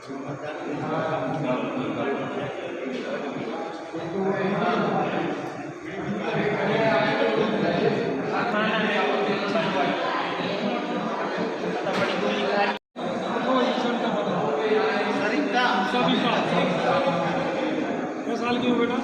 साल की हो बेटा?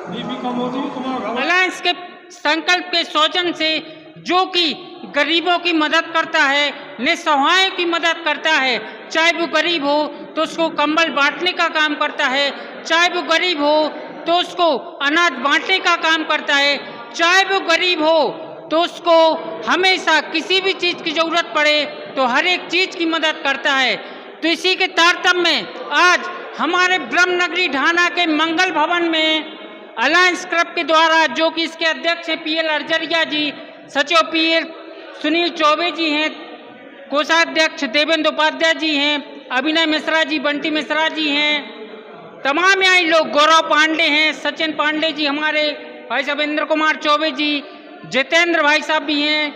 बीपी कम होती तुम्हारा? अलायंस के संकल्प के सौजन से जो कि गरीबों की मदद करता है, निस्सहायों की मदद करता है, चाहे वो गरीब हो तो उसको कंबल बांटने का काम करता है, चाहे वो गरीब हो तो उसको अनाज बांटने का काम करता है, चाहे वो गरीब हो तो उसको हमेशा किसी भी चीज़ की ज़रूरत पड़े तो हर एक चीज़ की मदद करता है। तो इसी के तारतम्य में आज हमारे ब्रह्मनगरी ढाना के मंगल भवन में अलायंस क्लब के द्वारा, जो कि इसके अध्यक्ष हैं पीएल अर्जरिया जी, सचिव पीएल सुनील चौबे जी हैं, कोषाध्यक्ष देवेंद्र उपाध्याय जी हैं, अभिनय मिश्रा जी, बंटी मिश्रा जी हैं, तमाम यहाँ लोग, गौरव पांडे हैं, सचिन पांडे जी, हमारे भाई साहब इंद्र कुमार चौबे जी, जितेंद्र भाई साहब भी हैं।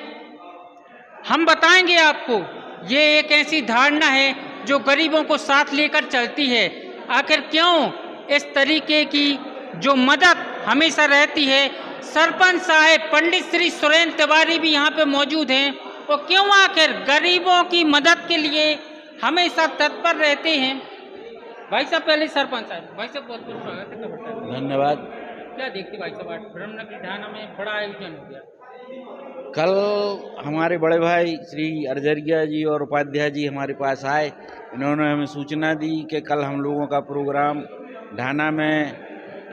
हम बताएंगे आपको, ये एक ऐसी धारणा है जो गरीबों को साथ लेकर चलती है। आखिर क्यों इस तरीके की जो मदद हमेशा रहती है। सरपंच साहब पंडित श्री सुरेंद्र तिवारी भी यहाँ पे मौजूद हैं, और क्यों आखिर गरीबों की मदद के लिए हमेशा तत्पर रहते हैं। भाई साहब पहले सरपंच साहब, भाई साहब बहुत बहुत स्वागत है। धन्यवाद। क्या देखते भाई साहब, आज ब्रह्मनगरी ढाना में बड़ा आयोजन हो गया। कल हमारे बड़े भाई श्री अर्जरिया जी और उपाध्याय जी हमारे पास आए, इन्होंने हमें सूचना दी कि कल हम लोगों का प्रोग्राम ढाना में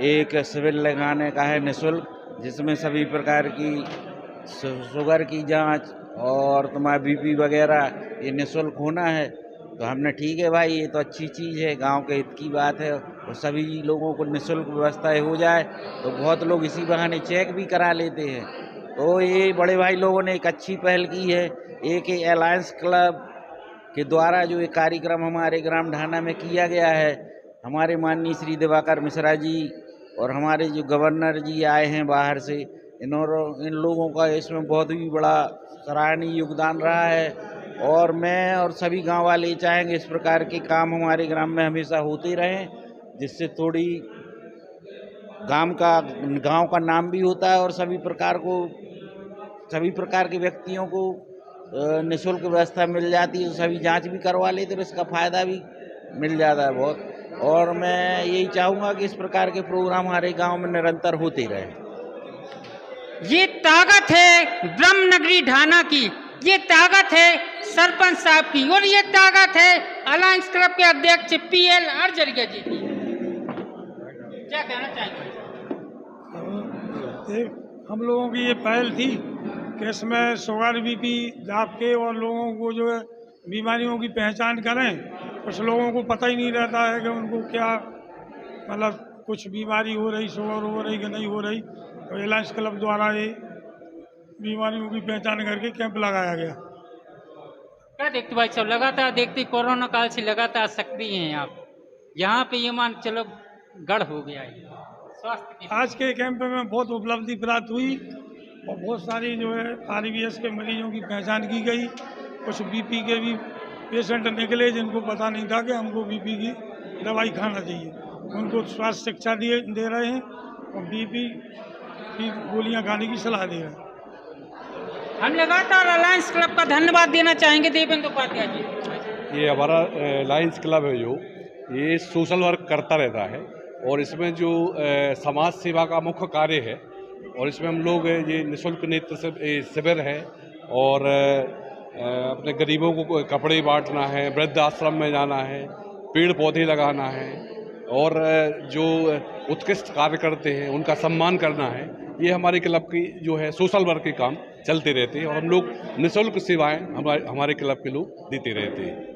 एक शिविर लगाने का है निःशुल्क, जिसमें सभी प्रकार की शुगर की जांच और तुम्हारा बीपी वगैरह ये निःशुल्क होना है। तो हमने ठीक है भाई, ये तो अच्छी चीज़ है, गांव के हित की बात है और सभी लोगों को निःशुल्क व्यवस्था हो जाए तो बहुत लोग इसी बहाने चेक भी करा लेते हैं। तो ये बड़े भाई लोगों ने एक अच्छी पहल की है। एक अलायंस क्लब के द्वारा जो एक कार्यक्रम हमारे ग्राम ढाना में किया गया है, हमारे माननीय श्री दिवाकर मिश्रा जी और हमारे जो गवर्नर जी आए हैं बाहर से, इन लोगों का इसमें बहुत ही बड़ा सराहनीय योगदान रहा है। और मैं और सभी गांव वाले चाहेंगे इस प्रकार के काम हमारे ग्राम में हमेशा होते रहें, जिससे थोड़ी गांव का नाम भी होता है और सभी प्रकार के व्यक्तियों को निःशुल्क व्यवस्था मिल जाती है, तो सभी जांच भी करवा लेते तो इसका फ़ायदा भी मिल जाता है बहुत। और मैं यही चाहूँगा कि इस प्रकार के प्रोग्राम हमारे गांव में निरंतर होते रहे। ये ताकत है ब्रह्मनगरी ढाना की, ये ताकत है सरपंच साहब की, और ये ताकत है अलायंस क्लब के अध्यक्ष पीएल अर्जरिया जी की। क्या कहना चाहेंगे? हम लोगों की ये पहल थी कि इसमें शुगर बीपी जाप के और लोगों को जो है बीमारियों की पहचान करें। कुछ लोगों को पता ही नहीं रहता है कि उनको क्या मतलब कुछ बीमारी हो रही, शुगर हो रही कि नहीं हो रही। तो अलायंस क्लब द्वारा ये बीमारियों की पहचान करके कैंप लगाया गया। क्या देखते भाई साहब, लगातार देखते कोरोना काल से लगातार सक्रिय हैं आप, यहाँ पे ये मान चलो गढ़ हो गया है स्वास्थ्य की। आज के कैंप में बहुत उपलब्धि प्राप्त हुई और बहुत सारी जो है RBS के मरीजों की पहचान की गई। कुछ बीपी के भी पेशेंट निकले जिनको पता नहीं था कि हमको बीपी की दवाई खाना चाहिए, उनको स्वास्थ्य शिक्षा दे रहे हैं और बीपी की गोलियां खाने की सलाह दे रहे हैं। हम लगातार अलायंस क्लब का धन्यवाद देना चाहेंगे देवेंद्र उपाध्याय जी। ये हमारा अलायंस क्लब है जो ये सोशल वर्क करता रहता है और इसमें जो समाज सेवा का मुख्य कार्य है, और इसमें हम लोग ये निःशुल्क नेत्र शिविर है और अपने गरीबों को कपड़े बांटना है, वृद्ध आश्रम में जाना है, पेड़ पौधे लगाना है और जो उत्कृष्ट कार्य करते हैं उनका सम्मान करना है। ये हमारे क्लब की जो है सोशल वर्क के काम चलते रहते हैं और हम लोग निःशुल्क सेवाएं हमारे क्लब के लोग देते रहते हैं।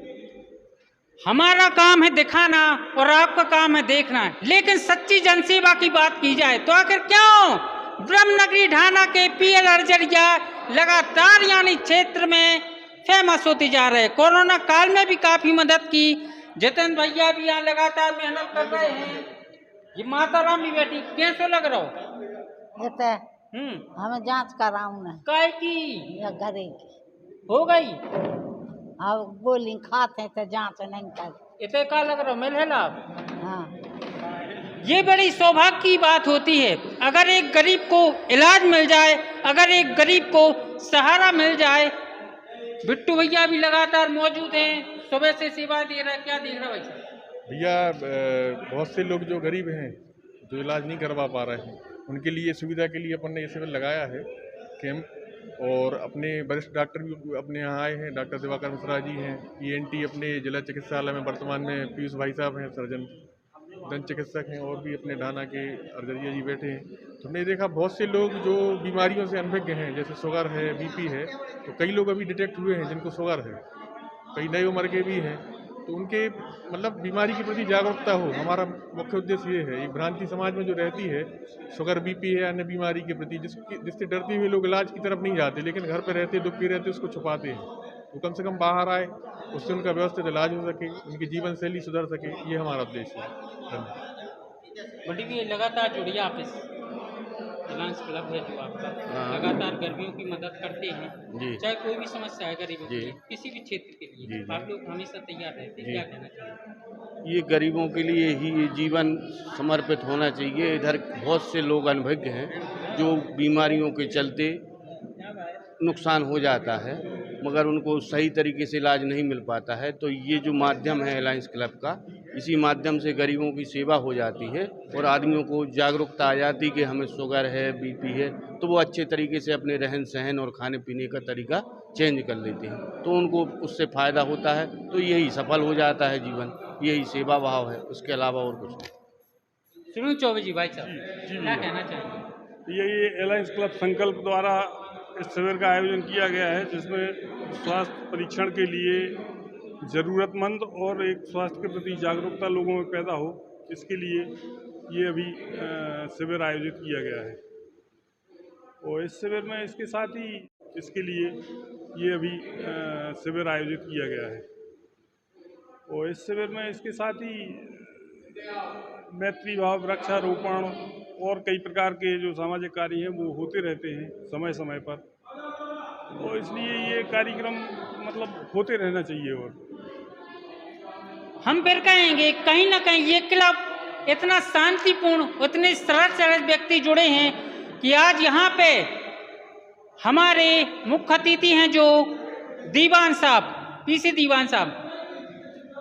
हमारा काम है दिखाना और आपका काम है देखना, लेकिन सच्ची जनसेवा की बात की जाए तो आखिर क्यों ब्रह्मनगरी ढाना के पीएल अर्जरिया लगातार यानी क्षेत्र में फेमस होते जा रहे हैं। कोरोना काल में भी काफी मदद की, जितेंद्र भैया भी यहाँ लगातार मेहनत कर रहे हैं। ये माता राम भी बैठी, कैसे लग रहा हो? हमें जांच कराऊं ना काय की या घरे की हो गई और गोली खाते तो जांच नहीं कर। इतने का लग रहा मिल है लाभ। हाँ ये बड़ी सौभाग्य की बात होती है, अगर एक गरीब को इलाज मिल जाए, अगर एक गरीब को सहारा मिल जाए। बिट्टू भैया भी लगातार मौजूद हैं, सुबह से सेवा दे रहे हैं, क्या देख रहे हैं भैया? बहुत से लोग जो गरीब हैं, जो इलाज नहीं करवा पा रहे हैं, उनके लिए सुविधा के लिए अपन ने ये शिविर लगाया है कैंप। और अपने वरिष्ठ डॉक्टर भी अपने यहाँ आए हैं, डॉक्टर दिवाकर मिश्रा जी हैं, ENT अपने जिला चिकित्सालय में वर्तमान में पीयूष भाई साहब हैं, सर्जन दंत चिकित्सक हैं, और भी अपने ढाना के अर्जरिया जी बैठे हैं। तो हमने देखा बहुत से लोग जो बीमारियों से अनभिज्ञ हैं, जैसे शुगर है, BP है, तो कई लोग अभी डिटेक्ट हुए हैं जिनको शुगर है, कई नई उम्र के भी हैं। तो उनके मतलब बीमारी के प्रति जागरूकता हो, हमारा मुख्य उद्देश्य ये है। एक भ्रांति समाज में जो रहती है शुगर BP है अन्य बीमारी के प्रति, जिससे डरते हुए लोग इलाज की तरफ नहीं जाते, लेकिन घर पे रहते दुखी रहते उसको छुपाते हैं। वो कम से कम बाहर आए, उससे उनका व्यवस्थित इलाज हो सके, उनकी जीवन शैली सुधर सके, ये हमारा उद्देश्य है। धन्यवाद। बड़ी भी लगातार जुड़िए आप इस एलायंस क्लब है जो आपका लगातार गर्मियों की मदद करते हैं, चाहे कोई भी समस्या है गरीबों की, किसी भी क्षेत्र के लिए आप लोग हमेशा तैयार रहते हैं, क्या कहना चाहिए? ये गरीबों के लिए ही ये जीवन समर्पित होना चाहिए। इधर बहुत से लोग अनभिज्ञ हैं जो बीमारियों के चलते नुकसान हो जाता है, मगर उनको सही तरीके से इलाज नहीं मिल पाता है। तो ये जो माध्यम है एलायंस क्लब का, इसी माध्यम से गरीबों की सेवा हो जाती है और आदमियों को जागरूकता आ जाती कि हमें शुगर है, BP है, तो वो अच्छे तरीके से अपने रहन सहन और खाने पीने का तरीका चेंज कर लेते हैं, तो उनको उससे फ़ायदा होता है। तो यही सफल हो जाता है जीवन, यही सेवा भाव है, उसके अलावा और कुछ नहीं। सुनील चौबे जी, भाई साहब क्या कहना चाहेंगे? ये एलायंस क्लब संकल्प द्वारा इस शिविर का आयोजन किया गया है, जिसमें स्वास्थ्य परीक्षण के लिए ज़रूरतमंद और एक स्वास्थ्य के प्रति जागरूकता लोगों में पैदा हो, इसके लिए ये अभी शिविर आयोजित किया गया है। और इस शिविर में इसके साथ ही इसके लिए ये अभी शिविर आयोजित किया गया है। और इस शिविर में इसके साथ ही मैत्री भाव, वृक्षारोपण और कई प्रकार के जो सामाजिक कार्य हैं वो होते रहते हैं समय समय पर, तो इसलिए ये कार्यक्रम मतलब होते रहना चाहिए। और हम फिर कहेंगे कहीं ना कहीं ये क्लब इतना शांतिपूर्ण, उतने सरल सरल व्यक्ति जुड़े हैं कि आज यहाँ पे हमारे मुख्य अतिथि हैं जो दीवान साहब, PC दीवान साहब,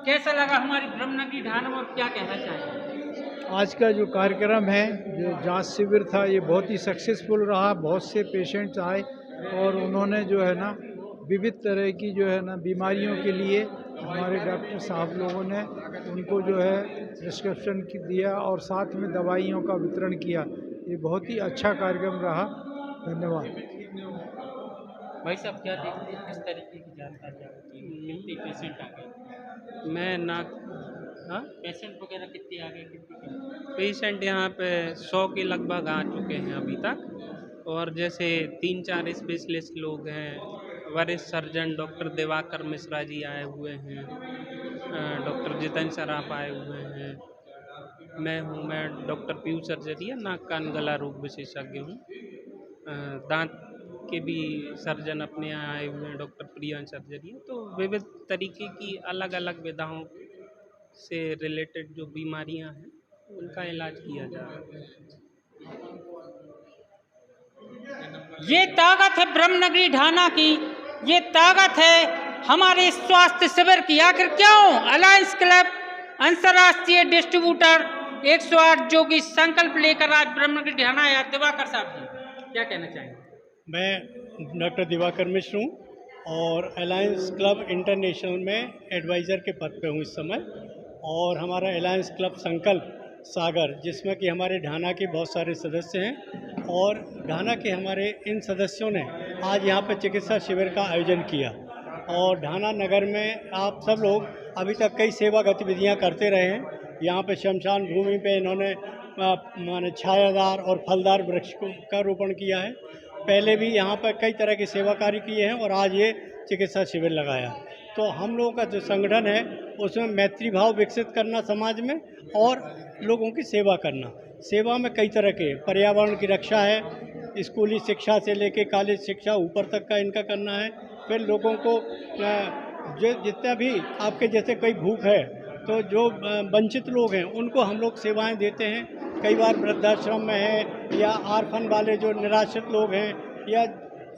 कैसा लगा हमारी ब्रह्मनगरी ढाना और क्या कहना चाहेंगे? आज का जो कार्यक्रम है, जो जांच शिविर था, ये बहुत ही सक्सेसफुल रहा। बहुत से पेशेंट्स आए और उन्होंने जो है ना विविध तरह की जो है ना बीमारियों के लिए हमारे डॉक्टर साहब लोगों ने उनको जो है प्रिस्क्रिप्शन दिया और साथ में दवाइयों का वितरण किया। ये बहुत ही अच्छा कार्यक्रम रहा। धन्यवाद। भाई साहब क्या देखते हैं, किस तरीके की जानकारी कितने पेशेंट आ गए? मैं ना पेशेंट वगैरह कितने आ गए? पेशेंट यहाँ पे 100 के लगभग आ चुके हैं अभी तक, और जैसे 3-4 स्पेशलिस्ट लोग हैं, वरिष्ठ सर्जन डॉक्टर दिवाकर मिश्रा जी आए हुए हैं, डॉक्टर जितेंद्र सराफ आए हुए हैं, मैं डॉक्टर पीयूष अर्जरिया नाक कान गला रोग विशेषज्ञ हूँ, दांत के भी सर्जन अपने यहाँ आए हुए हैं डॉक्टर प्रियांश अर्जरिया। तो विविध तरीके की अलग अलग विधाओं से रिलेटेड जो बीमारियां हैं उनका इलाज किया जा रहा है। ये ताकत है ब्रह्मनगरी ढाना की, ये ताकत है हमारे स्वास्थ्य शिविर की। आखिर क्यों एलायंस क्लब अंतर्राष्ट्रीय डिस्ट्रीब्यूटर 108 जो कि संकल्प लेकर आज ब्रह्मनगरी ढाना आया। दिवाकर साहब जी क्या कहना चाहेंगे? मैं डॉक्टर दिवाकर मिश्र हूँ और एलायंस क्लब इंटरनेशनल में एडवाइज़र के पद पे हूँ इस समय। और हमारा एलायंस क्लब संकल्प सागर, जिसमें कि हमारे ढाना के बहुत सारे सदस्य हैं, और ढाना के हमारे इन सदस्यों ने आज यहाँ पे चिकित्सा शिविर का आयोजन किया। और ढाना नगर में आप सब लोग अभी तक कई सेवा गतिविधियाँ करते रहे हैं। यहाँ पे शमशान भूमि पे इन्होंने माने छायादार और फलदार वृक्ष का रोपण किया है। पहले भी यहाँ पर कई तरह के सेवा कार्य किए हैं और आज ये चिकित्सा शिविर लगाया। तो हम लोगों का जो संगठन है उसमें मैत्री भाव विकसित करना समाज में, और लोगों की सेवा करना। सेवा में कई तरह के, पर्यावरण की रक्षा है, स्कूली शिक्षा से लेके कॉलेज शिक्षा ऊपर तक का इनका करना है। फिर लोगों को जो जितना भी आपके जैसे कोई भूख है तो जो वंचित लोग हैं उनको हम लोग सेवाएं देते हैं। कई बार वृद्धाश्रम में है या आर्फन वाले जो निराश्रित लोग हैं या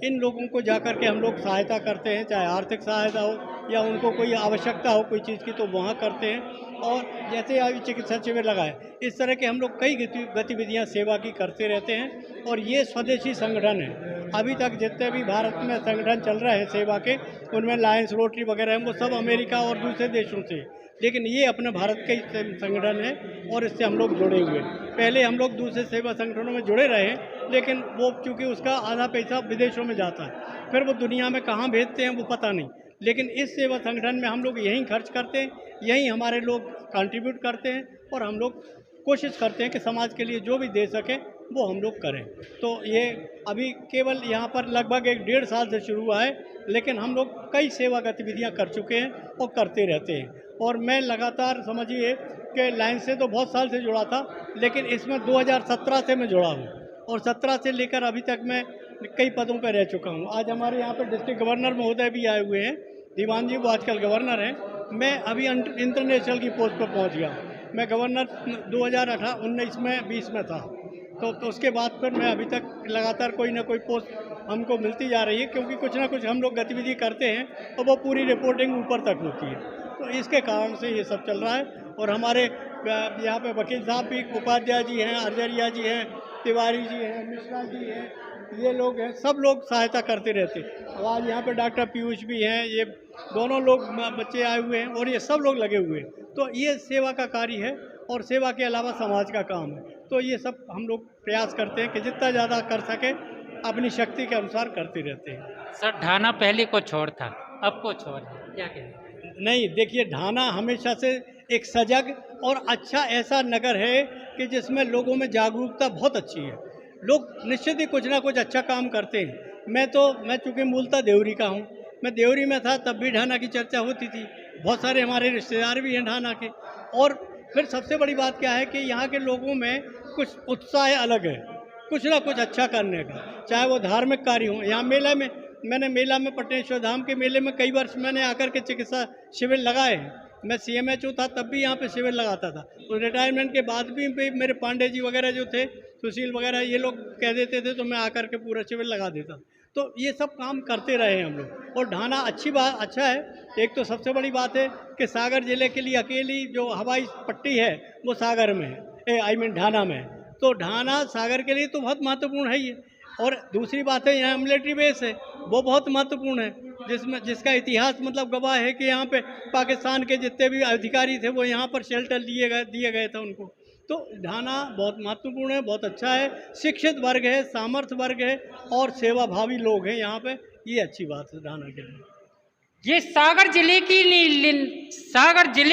इन लोगों को जाकर के हम लोग सहायता करते हैं, चाहे आर्थिक सहायता हो या उनको कोई आवश्यकता हो कोई चीज़ की तो वहाँ करते हैं। और जैसे अभी चिकित्सा शिविर लगाए, इस तरह के हम लोग कई गतिविधियाँ सेवा की करते रहते हैं। और ये स्वदेशी संगठन है। अभी तक जितने भी भारत में संगठन चल रहे हैं सेवा के, उनमें लायंस रोटरी वगैरह हैं, वो सब अमेरिका और दूसरे देशों से, लेकिन ये अपने भारत के संगठन है और इससे हम लोग जुड़े हुए। पहले हम लोग दूसरे सेवा संगठनों में जुड़े रहे, लेकिन वो चूँकि उसका आधा पैसा विदेशों में जाता है, फिर वो दुनिया में कहाँ भेजते हैं वो पता नहीं। लेकिन इस सेवा संगठन में हम लोग यहीं खर्च करते हैं, यहीं हमारे लोग कंट्रीब्यूट करते हैं और हम लोग कोशिश करते हैं कि समाज के लिए जो भी दे सकें वो हम लोग करें। तो ये अभी केवल यहाँ पर लगभग 1-1.5 साल से शुरू हुआ है, लेकिन हम लोग कई सेवा गतिविधियाँ कर चुके हैं और करते रहते हैं। और मैं लगातार समझिए कि लायंस से तो बहुत साल से जुड़ा था, लेकिन इसमें 2017 से मैं जुड़ा हूँ और 17 से लेकर अभी तक मैं कई पदों पर रह चुका हूँ। आज हमारे यहाँ पर डिस्ट्रिक्ट गवर्नर महोदय भी आए हुए हैं, दीवान जी, वो आजकल गवर्नर हैं। मैं अभी इंटरनेशनल की पोस्ट पर पहुँच गया। मैं गवर्नर 2018-19 में 20 में था, तो उसके बाद फिर मैं अभी तक लगातार कोई ना कोई पोस्ट हमको मिलती जा रही है, क्योंकि कुछ ना कुछ हम लोग गतिविधि करते हैं और वो पूरी रिपोर्टिंग ऊपर तक होती है। तो इसके कारण से ये सब चल रहा है। और हमारे यहाँ पे वकील साहब भी, उपाध्याय जी हैं, अर्जरिया जी हैं, तिवारी जी हैं, मिश्रा जी हैं, ये लोग हैं, सब लोग सहायता करते रहते हैं। और आज यहाँ पे डॉक्टर पीयूष भी हैं, ये दोनों लोग बच्चे आए हुए हैं और ये सब लोग लगे हुए हैं। तो ये सेवा का कार्य है और सेवा के अलावा समाज का काम है। तो ये सब हम लोग प्रयास करते हैं कि जितना ज़्यादा कर सके अपनी शक्ति के अनुसार करते रहते हैं। सर, ढाना पहले कुछ और था, अब कुछ और है, क्या कहें? नहीं, देखिए, ढाना हमेशा से एक सजग और अच्छा ऐसा नगर है कि जिसमें लोगों में जागरूकता बहुत अच्छी है। लोग निश्चित ही कुछ ना कुछ अच्छा काम करते हैं। मैं चूँकि मूलतः देवरी का हूँ, मैं देवरी में था तब भी ढाना की चर्चा होती थी। बहुत सारे हमारे रिश्तेदार भी हैं ढाना के। और फिर सबसे बड़ी बात क्या है कि यहाँ के लोगों में कुछ उत्साह अलग है, कुछ ना कुछ अच्छा करने का, चाहे वो धार्मिक कार्य हो। यहाँ मेला में, मैंने मेला में पटनेश्वर धाम के मेले में कई वर्ष मैंने आकर के चिकित्सा शिविर लगाए हैं। मैं CMHO था तब भी यहाँ पे शिविर लगाता था। तो रिटायरमेंट के बाद भी मेरे पांडे जी वगैरह जो थे, सुशील वगैरह, ये लोग कह देते थे तो मैं आकर के पूरा शिविर लगा देता। तो ये सब काम करते रहे हैं हम लोग। और ढाना अच्छा है। एक तो सबसे बड़ी बात है कि सागर जिले के लिए अकेली जो हवाई पट्टी है वो सागर में है, ढाना में है। तो ढाना सागर के लिए तो बहुत महत्वपूर्ण है ये। और दूसरी बात है, यहाँ मिलिट्री बेस है, वो बहुत महत्वपूर्ण है, जिसका इतिहास मतलब गवाह है कि यहाँ पे पाकिस्तान के जितने भी अधिकारी थे वो यहाँ पर शेल्टर दिए गए थे उनको। तो ढाना बहुत महत्वपूर्ण है, बहुत अच्छा है, शिक्षित वर्ग है, सामर्थ्य वर्ग है और सेवाभावी लोग हैं यहाँ पे। ये अच्छी बात है ढाना के लिए। ये सागर जिले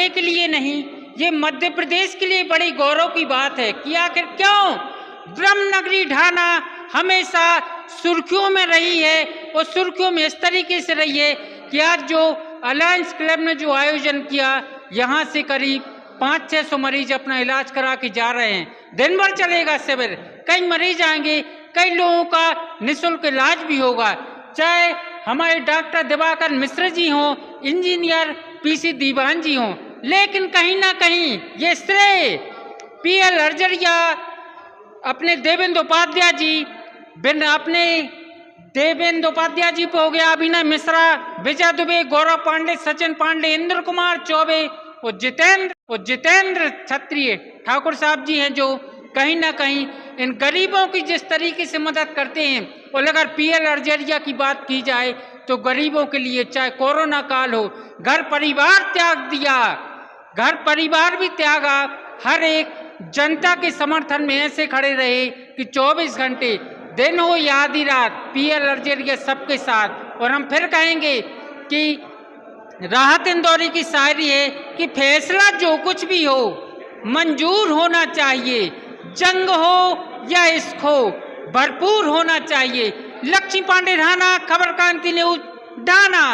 के लिए नहीं, ये मध्य प्रदेश के लिए बड़ी गौरव की बात है कि आखिर क्यों ब्रह्मनगरी ढाना हमेशा सुर्खियों में रही है। और सुर्खियों में इस तरीके से रही है कि आज जो अलायंस क्लब ने जो आयोजन किया, यहाँ से करीब 500-600 मरीज अपना इलाज करा के जा रहे हैं। दिन भर चलेगा शिविर, कई मरीज आएंगे, कई लोगों का निःशुल्क इलाज भी होगा। चाहे हमारे डॉक्टर दिवाकर मिश्र जी हों, इंजीनियर PC दीवान जी हों, लेकिन कहीं ना कहीं ये श्रेय PL अर्जरिया, अपने देवेंद्र उपाध्याय जी, अपने देवेंद्र उपाध्याय जी पे हो गया, अभिनय मिश्रा, विजय दुबे, गौरव पांडे, सचिन पांडे, इंद्र कुमार चौबे और जितेंद्र क्षत्रिय ठाकुर साहब जी हैं, जो कहीं ना कहीं इन गरीबों की जिस तरीके से मदद करते हैं। और अगर PL अर्जरिया की बात की जाए तो गरीबों के लिए, चाहे कोरोना काल हो, घर परिवार त्याग दिया, घर परिवार भी त्यागा, हर एक जनता के समर्थन में ऐसे खड़े रहे कि 24 घंटे, दिन हो या आधी रात, PL अर्जरिया सबके साथ। और हम फिर कहेंगे कि राहत इंदौरी की शायरी है कि फैसला जो कुछ भी हो मंजूर होना चाहिए, जंग हो या इश्क हो भरपूर होना चाहिए। लक्ष्मी पांडे ढाना, खबर क्रांति न्यूज ढाना।